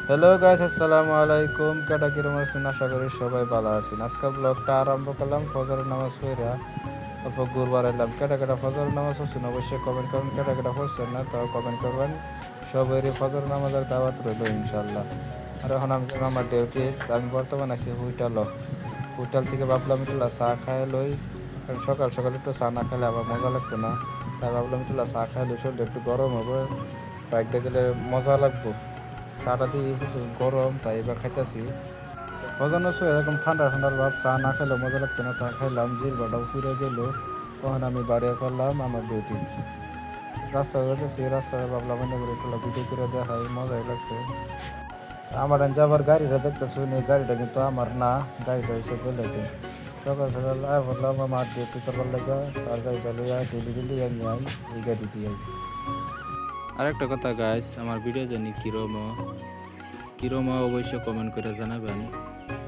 Hello guys, আসসালামু আলাইকুম। কেটা কিরম আছেন? আশা করি সবাই ভালো আছেন। আজকে ব্লগটা আরম্ভ করলাম ফজরের নামাজ পড়া অল্প ঘুরবার এলাম। কেটা কেটা ফজরের নামাজ পড়ছেন অবশ্যই কমেন্ট করবেন, কেটা কেটা পড়ছেন না তাও কমেন্ট করবেন। সবাইরই ফজর নামাজের দাওয়াত রইল ইনশাল্লাহ। আর এখন আমি যাবো আমার ডিউটি। আমি বর্তমানে আছি হুইটাল থেকে ভাবলাম একটু চা খায় লই, কারণ সকাল সকাল একটু চা না খেলে আবার মজা লাগতো না। তাই ভাবলাম একটু চা খায় লই, শরীরটা একটু গরম হবে, বাইকটা গেলে মজা লাগবো। চাটা দিয়ে প্রচুর গরম, তাই এবার খাইতেছি। বাজানো শুয়ে এরকম ঠান্ডা ঠান্ডার ভাব, চা না খেলে মজা লাগতো না। চা খাইলাম, জিরবাটাও ফিরে গেল। তখন আমি বাড়ি করলাম আমার ডিউটি। রাস্তা যাইতেছি, রাস্তায় ভাবলাম এনে করে একটু ভিডিও করে দেখাই, মজাই লাগছে। আমার যাবার গাড়িটা দেখতেছি, এই গাড়িটা কিন্তু আমার না, গাড়িটা হয়েছে বেলেগে। সকাল সকাল আয় বললাম আমার ডিউটি করবার লাগে, তার গাড়িটা লইয়া ডেলি ডেলি আমি আই এই গাড়ি দিয়ে। আরেকটা কথা গাইস, আমার ভিডিও জানি কিরম অবশ্যই কমেন্ট করে জানাবেন।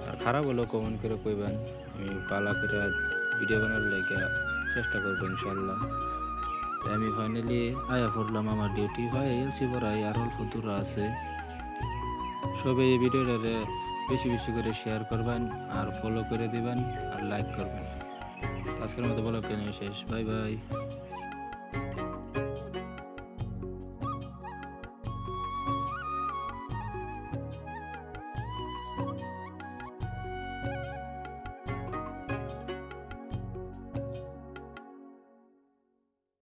আর খারাপ হলেও কমেন্ট করে কইবেন, আমি পালা করে ভিডিও বানার লেগে চেষ্টা করবো ইনশাল্লাহ। তাই আমি ফাইনালি আয়া পড়লাম আমার ডিউটি হয় এলসি পড়াই, আর অল্প দূর আছে। সবাই এই ভিডিওটারে বেশি বেশি করে শেয়ার করবেন, আর ফলো করে দিবেন, আর লাইক করবেন। আজকের মতো ব্লগটা নিয়ে শেষ। Bye bye.